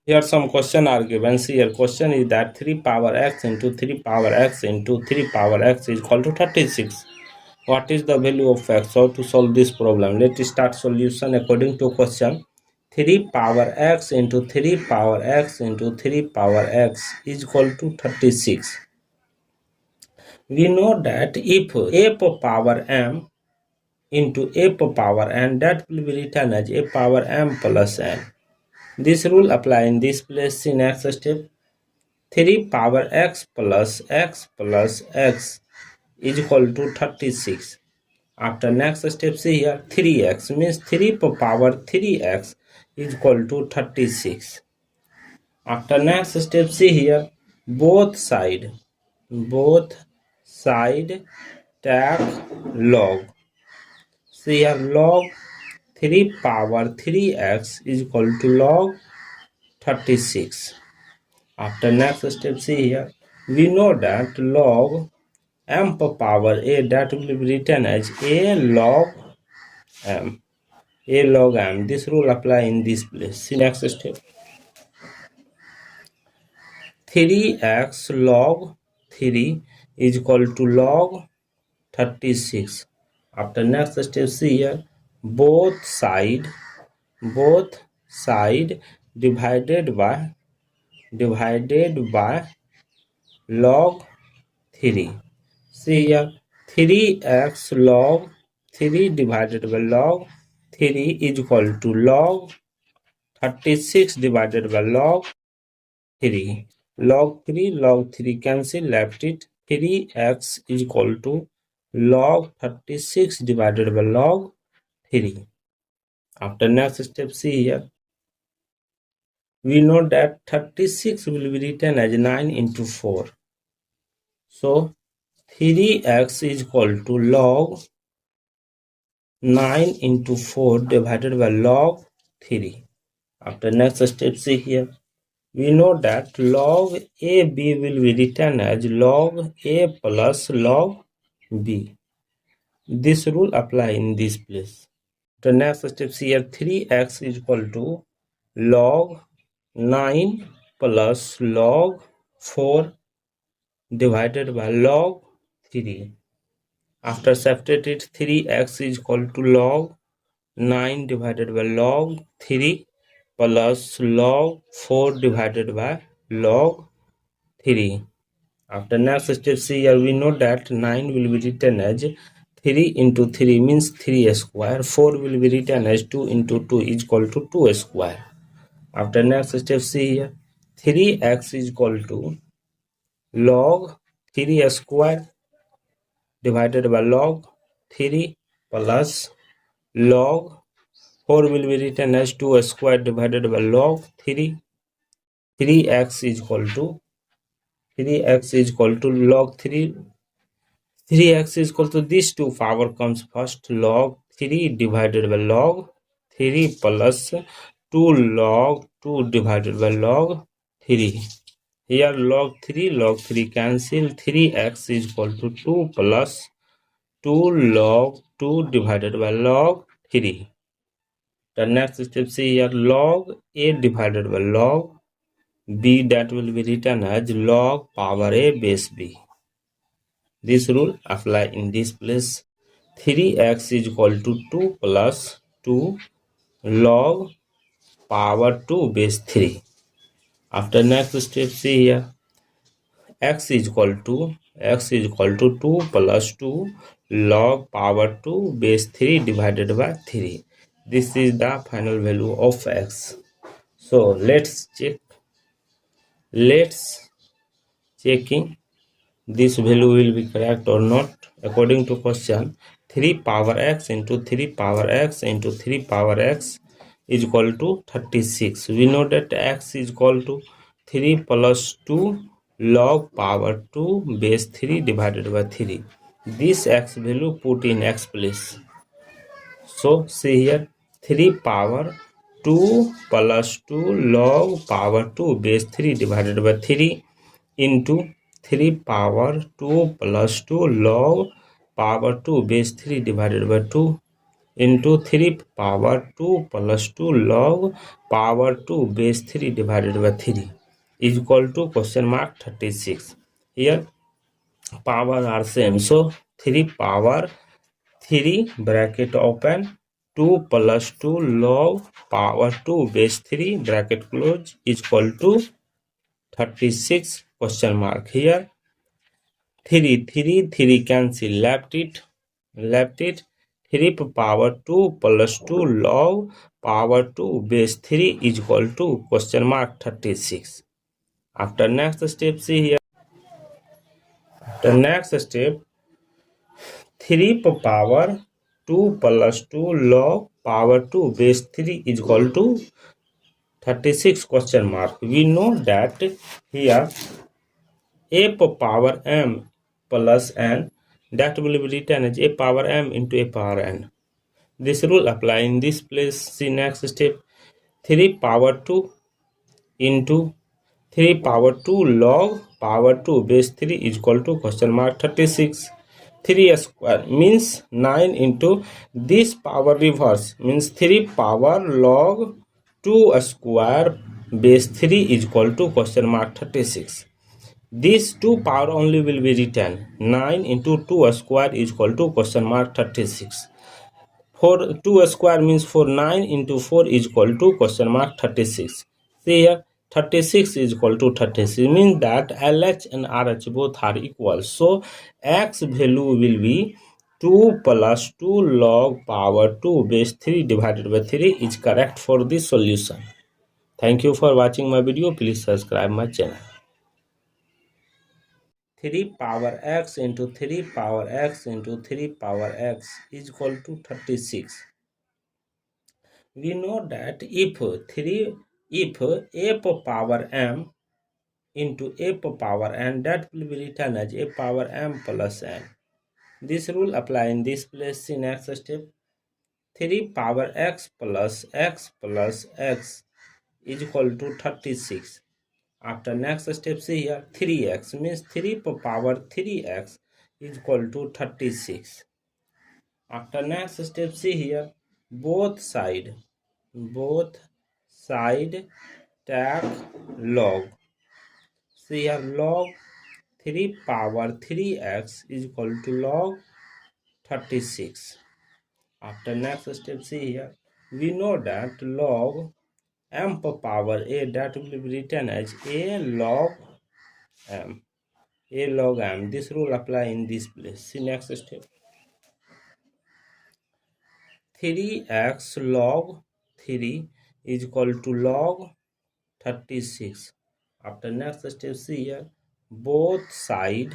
Here some question are given. See, here question is that 3 power x into 3 power x into 3 power x is equal to 36. What is the value of x? How to solve this problem? Let's start solution according to question. 3 power x into 3 power x into 3 power x is equal to 36. We know that if a power m into a power n, that will be written as a power m plus n. This rule apply in this place. In next step, 3 power x plus x plus x is equal to 36. After next step, see here 3x means 3 power 3x is equal to 36. After next step, see here both side take log. See here log 3 power 3x is equal to log 36. After next step, see here we know that log m power a, that will be written as a log m. A log m. This rule apply in this place. See next step. 3x log 3 is equal to log 36. After next step, see here both side divided by log 3. See here 3x log 3 divided by log 3 is equal to log 36 divided by log 3. Log 3 cancel, left it. 3x is equal to log 36 divided by log 3. After next step, see here. We know that 36 will be written as 9 into 4. So 3x is equal to log 9 into 4 divided by log 3. After next step, see here. We know that log AB will be written as log A plus log B. This rule apply in this place. The next step here 3x is equal to log 9 plus log 4 divided by log 3. After subtract it, 3x is equal to log 9 divided by log 3 plus log 4 divided by log 3. After next step, see here we know that 9 will be written as 3 into 3 means 3 square. 4 will be written as 2 into 2 is equal to 2 square. After next step, see here 3x is equal to log 3 square divided by log 3 plus log 4 will be written as 2 square divided by log 3. 3x is equal to log 3. 3x is equal to these two power comes first, log 3 divided by log 3 plus 2 log 2 divided by log 3. Here log 3 cancel. 3x is equal to 2 plus 2 log 2 divided by log 3. The next step, see here log a divided by log b, that will be written as log power a base b. This rule apply in this place. 3x is equal to 2 plus 2 log power 2 base 3. After next step, see here x is equal to 2 plus 2 log power 2 base 3 divided by 3. This is the final value of x. So let's checking this value will be correct or not. According to question, 3 power x into 3 power x into 3 power x is equal to 36. We know that x is equal to 3 plus 2 log power 2 base 3 divided by 3. This x value put in x place. So see here 3 power 2 plus 2 log power 2 base 3 divided by 3 into 3 power 2 plus 2 log power 2 base 3 divided by 2. into 3 power 2 plus 2 log power 2 base 3 divided by 3 is equal to question mark 36. Here power are same, so 3 power 3 bracket open 2 plus 2 log power 2 base 3 bracket close is equal to 36 question mark. Here 3 cancel, left it 3 power 2 plus 2 log power 2 base 3 is equal to question mark 36. After next step, see here, the next step 3 power 2 plus 2 log power 2 base 3 is equal to 36 question mark. We know that here a power m plus n, that will be written as a power m into a power n. This rule apply in this place. See next step, 3 power 2 into 3 power 2 log power 2 base 3 is equal to question mark 36. 3 square means 9 into this power reverse means 3 power log 2 square base 3 is equal to question mark 36. This 2 power only will be written 9 into 2 square is equal to question mark 36. 4 2 square means 4, 9 into 4 is equal to question mark 36. See here 36 is equal to 36 means that LH and RH both are equal, so x value will be 2 plus 2 log power 2 base 3 divided by 3 is correct for this solution. Thank you for watching my video. Please subscribe my channel. 3 power x into 3 power x into 3 power x is equal to 36. We know that if a power m into a power n, that will be written as a power m plus n. This rule apply in this place. In next step, 3 power x plus x is equal to 36. After next step, see here 3x means 3 power 3x is equal to 36. After next step, see here both side take log. See here log 3 power 3x is equal to log 36. After next step, see here we know that log m power a, that will be written as a log m. A log m. This rule apply in this place. See next step. 3x log 3 is equal to log 36. After next step, see here both side